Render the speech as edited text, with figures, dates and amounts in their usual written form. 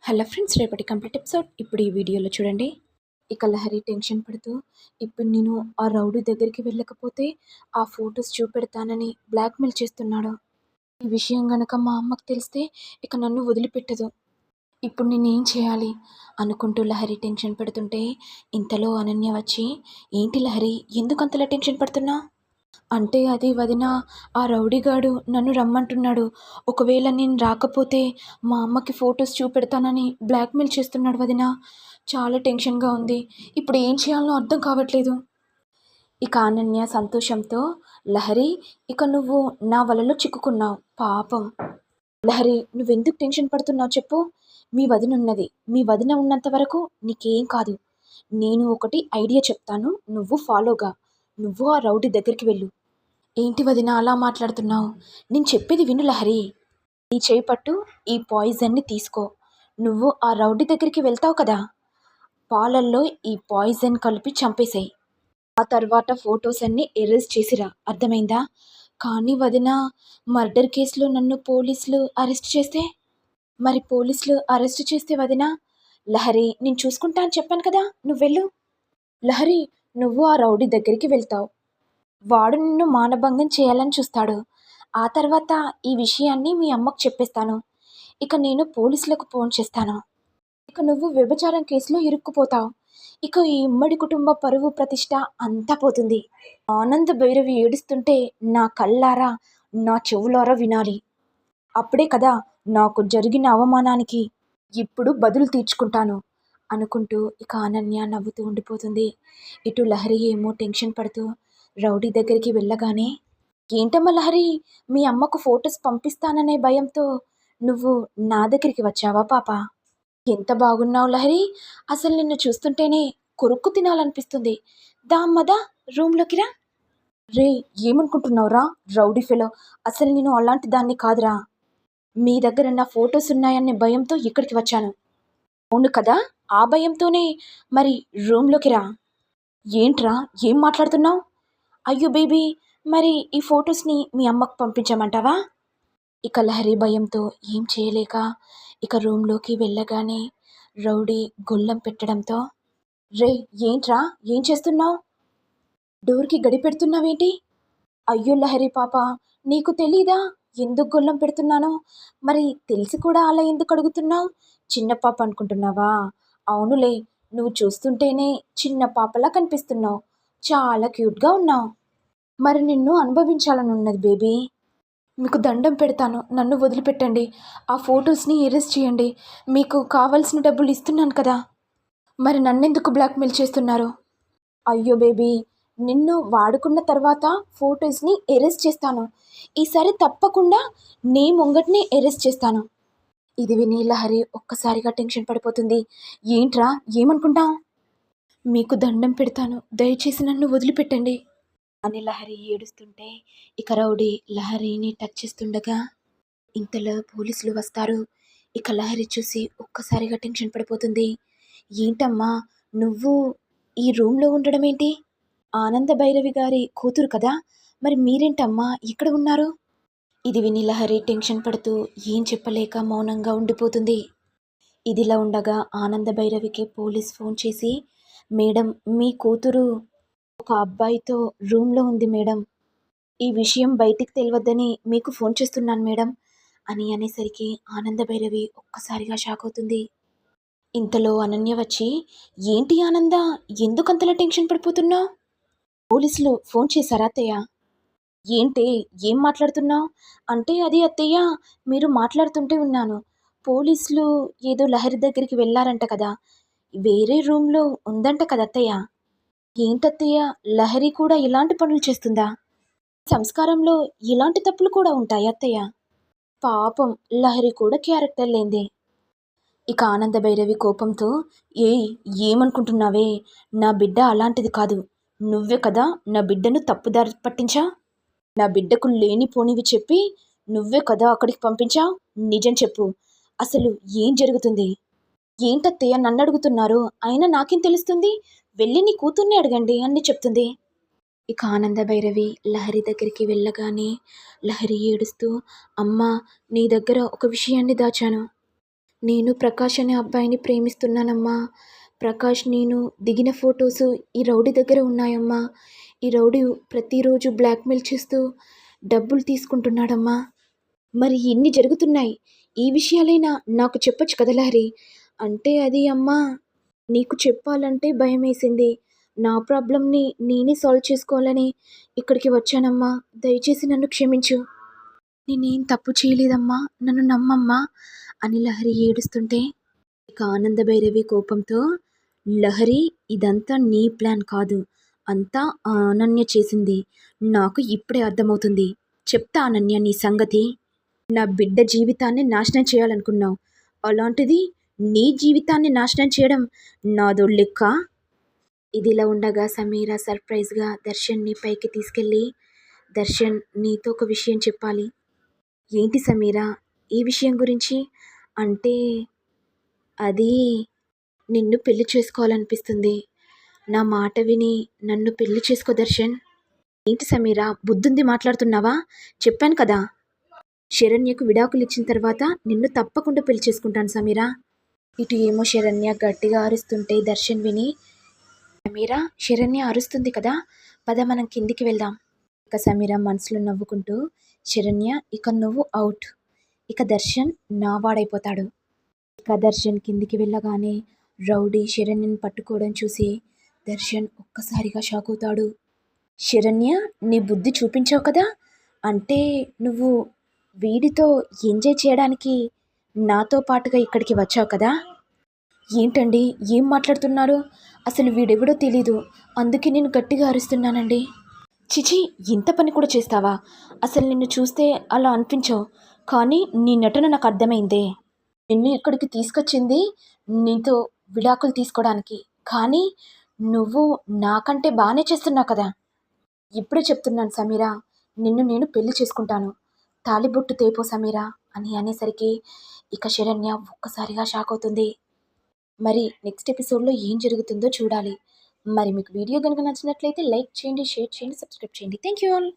Hello friends, రేపటి complete episode ఇప్పుడు ఈ వీడియోలో చూడండి. ఇక లహరి టెన్షన్ పడుతూ, ఇప్పుడు నేను ఆ రౌడీ దగ్గరికి వెళ్ళకపోతే ఆ ఫొటోస్ చూపెడతానని బ్లాక్మెయిల్ చేస్తున్నాడు. ఈ విషయం గనక మా అమ్మకు తెలిస్తే ఇక నన్ను వదిలిపెట్టదు. ఇప్పుడు నేనేం చేయాలి అనుకుంటూ లహరి టెన్షన్ పడుతుంటే ఇంతలో అనన్య వచ్చి, ఏంటి లహరి, ఎందుకు అంతలా టెన్షన్ పడుతున్నా? అంటే అది వదిన, ఆ రౌడీగాడు నన్ను రమ్మంటున్నాడు. ఒకవేళ నేను రాకపోతే మా అమ్మకి ఫొటోస్ చూపెడతానని బ్లాక్మెయిల్ చేస్తున్నాడు వదిన. చాలా టెన్షన్గా ఉంది. ఇప్పుడు ఏం చేయాలో అర్థం కావట్లేదు. ఇక అనన్య సంతోషంతో, లహరి, ఇక నువ్వు నా వలలో చిక్కుకున్నావు పాపం. లహరి, నువ్వెందుకు టెన్షన్ పడుతున్నావు చెప్పు. మీ వదిన ఉన్నది. మీ వదిన ఉన్నంత వరకు నీకేం కాదు. నేను ఒకటి ఐడియా చెప్తాను, నువ్వు ఫాలోగా. నువ్వు ఆ రౌడీ దగ్గరికి వెళ్ళు. ఏంటి వదిన అలా మాట్లాడుతున్నావు? నేను చెప్పేది విను లహరి. నీ చేయి పట్టు, ఈ పాయిజన్ని తీసుకో. నువ్వు ఆ రౌడీ దగ్గరికి వెళ్తావు కదా, పాలల్లో ఈ పాయిజన్ కలిపి చంపేశాయి. ఆ తర్వాత ఫొటోస్ అన్నీ ఎరేజ్ చేసిరా, అర్థమైందా? కానీ వదిన, మర్డర్ కేసులో నన్ను పోలీసులు అరెస్ట్ చేస్తే? మరి పోలీసులు అరెస్ట్ చేస్తే వదిన? లహరి, నేను చూసుకుంటా అని చెప్పాను కదా, నువ్వెళ్ళు. లహరి, నువ్వు ఆ రౌడీ దగ్గరికి వెళ్తావు. వాడు నిన్ను మానభంగం చేయాలని చూస్తాడు. ఆ తర్వాత ఈ విషయాన్ని మీ అమ్మకు చెప్పేస్తాను. ఇక నేను పోలీసులకు ఫోన్ చేస్తాను. ఇక నువ్వు వ్యభిచారం కేసులో ఇరుక్కుపోతావు. ఇక ఈ ఉమ్మడి కుటుంబ పరువు ప్రతిష్ట అంతా పోతుంది. ఆనంద్ భైరవి ఏడుస్తుంటే నా కళ్ళారా, నా చెవులారా వినాలి. అప్పుడే కదా నాకు జరిగిన అవమానానికి ఇప్పుడు బదులు తీర్చుకుంటాను అనుకుంటూ ఇక అనన్య నవ్వుతూ ఉండిపోతుంది. ఇటు లహరి ఏమో టెన్షన్ పడుతూ రౌడీ దగ్గరికి వెళ్ళగానే, ఏంటమ్మా లహరి, మీ అమ్మకు ఫొటోస్ పంపిస్తాననే భయంతో నువ్వు నా దగ్గరికి వచ్చావా పాప? ఎంత బాగున్నావు లహరి, అసలు నిన్ను చూస్తుంటేనే కొరుక్కు తినాలనిపిస్తుంది. దామ్మదా, రూమ్లోకి రా. రే, ఏమనుకుంటున్నావురా రౌడీ ఫెలో, అసలు నేను అలాంటి దాన్ని కాదురా. మీ దగ్గర నా ఫొటోస్ ఉన్నాయనే భయంతో ఇక్కడికి వచ్చాను. అవును కదా, ఆ భయంతోనే మరి రూమ్లోకి రా. ఏంట్రా, ఏం మాట్లాడుతున్నావు? అయ్యో బేబీ, మరి ఈ ఫొటోస్ని మీ అమ్మకు పంపించమంటావా? ఇక లహరి భయంతో ఏం చేయలేక ఇక రూమ్లోకి వెళ్ళగానే రౌడీ గొల్లం పెట్టడంతో, రే, ఏంట్రా, ఏం చేస్తున్నావు? డోర్కి గడి పెడుతున్నావేంటి? అయ్యో లహరి పాప, నీకు తెలీదా ఎందుకు గొల్లం పెడుతున్నానో? మరి తెలిసి కూడా అలా ఎందుకు అడుగుతున్నావు? చిన్న పాప అనుకుంటున్నావా? అవునులే, నువ్వు చూస్తుంటేనే చిన్న పాపలా కనిపిస్తున్నావు. చాలా క్యూట్గా ఉన్నావు. మరి నిన్ను అనుభవించాలని ఉన్నది బేబీ. మీకు దండం పెడతాను, నన్ను వదిలిపెట్టండి. ఆ ఫొటోస్ని ఎరేజ్ చేయండి. మీకు కావాల్సిన డబ్బులు ఇస్తున్నాను కదా, మరి నన్నెందుకు బ్లాక్మెయిల్ చేస్తున్నారు? అయ్యో బేబీ, నిన్ను వాడుకున్న తర్వాత ఫొటోస్ని ఎరేజ్ చేస్తాను. ఈసారి తప్పకుండా నీ ముంగటిని ఎరేజ్ చేస్తాను. ఇది విని లహరి ఒక్కసారిగా టెన్షన్ పడిపోతుంది. ఏంట్రా, ఏమనుకుంటావు? మీకు దండం పెడతాను, దయచేసి నన్ను వదిలిపెట్టండి అని లహరి ఏడుస్తుంటే ఇక రౌడీ లహరిని టచ్ చేస్తుండగా ఇంతలో పోలీసులు వస్తారు. ఇక లహరి చూసి ఒక్కసారిగా టెన్షన్ పడిపోతుంది. ఏంటమ్మా, నువ్వు ఈ రూమ్లో ఉండడం ఏంటి? ఆనంద భైరవి గారి కూతురు కదా, మరి మీరేంటమ్మా ఇక్కడ ఉన్నారు? ఇది విని లహరి టెన్షన్ పడుతూ ఏం చెప్పలేక మౌనంగా ఉండిపోతుంది. ఇదిలా ఉండగా ఆనంద భైరవికి పోలీస్ ఫోన్ చేసి, మేడం, మీ కూతురు ఒక అబ్బాయితో రూమ్లో ఉంది మేడం. ఈ విషయం బయటికి తెలియవద్దని మీకు ఫోన్ చేస్తున్నాను మేడం అని అనేసరికి ఆనంద భైరవి ఒక్కసారిగా షాక్ అవుతుంది. ఇంతలో అనన్య వచ్చి, ఏంటి ఆనంద, ఎందుకంతలా టెన్షన్ పడిపోతున్నావు? పోలీసులు ఫోన్ చేశారా అత్తయ్య? ఏంటే, ఏం మాట్లాడుతున్నావు? అంటే అది అత్తయ్య, మీరు మాట్లాడుతుంటే ఉన్నాను. పోలీసులు ఏదో లహరి దగ్గరికి వెళ్ళారంట కదా, వేరే రూమ్లో ఉందంట కదా అత్తయ్య. ఏంటత్తయ్య, లహరి కూడా ఇలాంటి పనులు చేస్తుందా? సంస్కారంలో ఇలాంటి తప్పులు కూడా ఉంటాయి అత్తయ్య. పాపం, లహరి కూడా క్యారెక్టర్ లేందే. ఇక ఆనంద భైరవి కోపంతో, ఏయ్, ఏమనుకుంటున్నావే, నా బిడ్డ అలాంటిది కాదు. నువ్వే కదా నా బిడ్డను తప్పుదారి పట్టించా. నా బిడ్డకు లేనిపోనివి చెప్పి నువ్వే కదా అక్కడికి పంపించావు. నిజం చెప్పు, అసలు ఏం జరుగుతుంది? ఏంటత్తయ్య నన్ను అడుగుతున్నారు? అయినా నాకేం తెలుస్తుంది? వెళ్ళి నీ కూతుర్ని అడగండి అని చెప్తుంది. ఇక ఆనంద భైరవి లహరి దగ్గరికి వెళ్ళగానే లహరి ఏడుస్తూ, అమ్మా, నీ దగ్గర ఒక విషయాన్ని దాచాను. నేను ప్రకాష్ అనే అబ్బాయిని ప్రేమిస్తున్నానమ్మా. ప్రకాష్ నేను దిగిన ఫోటోసు ఈ రౌడీ దగ్గర ఉన్నాయమ్మా. ఈ రౌడీ ప్రతిరోజు బ్లాక్మెయిల్ చేస్తూ డబ్బులు తీసుకుంటున్నాడమ్మా. మరి ఇన్ని జరుగుతున్నాయి. ఈ విషయాలైనా నాకు చెప్పొచ్చు కదా లహరి. అంటే అది అమ్మా, నీకు చెప్పాలంటే భయమేసింది. నా ప్రాబ్లమ్‌ని నేనే సాల్వ్ చేసుకోవాలని ఇక్కడికి వచ్చానమ్మా. దయచేసి నన్ను క్షమించు. నేనేం తప్పు చేయలేదమ్మా. నన్ను నమ్మమ్మా అని లహరి ఏడుస్తుంటే, ఇక ఆనంద భైరవి కోపంతో, లహరి ఇదంతా నీ ప్లాన్ కాదు. అంతా ఆ అనన్య చేసింది. నాకు ఇప్పుడే అర్థమవుతుంది. చెప్తా అనన్య నీ సంగతి. నా బిడ్డ జీవితాన్ని నాశనం చేయాలనుకున్నావు. అలాంటిది నీ జీవితాన్ని నాశనం చేయడం నాదో లెక్క. ఇదిలా ఉండగా సమీర సర్ప్రైజ్గా దర్శన్ని పైకి తీసుకెళ్ళి, దర్శన్ నీతో ఒక విషయం చెప్పాలి. ఏంటి సమీర? ఈ విషయం గురించి? అంటే అది నిన్ను పెళ్లి చేసుకోవాలనిపిస్తుంది. నా మాట విని నన్ను పెళ్లి చేసుకో దర్శన్. ఏంటి సమీర బుద్ధుంది మాట్లాడుతున్నావా? చెప్పాను కదా, శరణ్యకు విడాకులు ఇచ్చిన తర్వాత నిన్ను తప్పకుండా పెళ్లి చేసుకుంటాను సమీర. ఇటు ఏమో శరణ్య గట్టిగా అరుస్తుంటే దర్శన్ విని, సమీర శరణ్య అరుస్తుంది కదా, పద మనం కిందికి వెళ్దాం. ఇక సమీర మనసులో నవ్వుకుంటూ, శరణ్య ఇక నువ్వు అవుట్. ఇక దర్శన్ నావాడైపోతాడు. ఇక దర్శన్ కిందికి వెళ్ళగానే రౌడీ శరణ్యని పట్టుకోవడం చూసి దర్శన్ ఒక్కసారిగా షాక్ అవుతాడు. శరణ్య నీ బుద్ధి చూపించావు కదా, అంటే నువ్వు వీడితో ఎంజాయ్ చేయడానికి నాతో పాటుగా ఇక్కడికి వచ్చావు కదా. ఏంటండి ఏం మాట్లాడుతున్నారు? అసలు వీడెవడో తెలీదు, అందుకే నేను గట్టిగా అరుస్తున్నానండి. చిచి, ఇంత పని కూడా చేస్తావా? అసలు నిన్ను చూస్తే అలా అనిపించవు, కానీ నీ నటన నాకు అర్థమైందే. నిన్ను ఇక్కడికి తీసుకొచ్చింది నీతో విడాకులు తీసుకోవడానికి, కానీ నువ్వు నాకంటే బాగానే చేస్తున్నావు కదా. ఇప్పుడే చెప్తున్నాను సమీరా, నిన్ను నేను పెళ్లి చేసుకుంటాను. తాళిబొట్టు తేపో సమీరా అని అనేసరికి ఇక శరణ్య ఒక్కసారిగా షాక్ అవుతుంది. మరి నెక్స్ట్ ఎపిసోడ్లో ఏం జరుగుతుందో చూడాలి. మరి మీకు వీడియో కనుక నచ్చినట్లయితే లైక్ చేయండి, షేర్ చేయండి, సబ్స్క్రైబ్ చేయండి. Thank you all.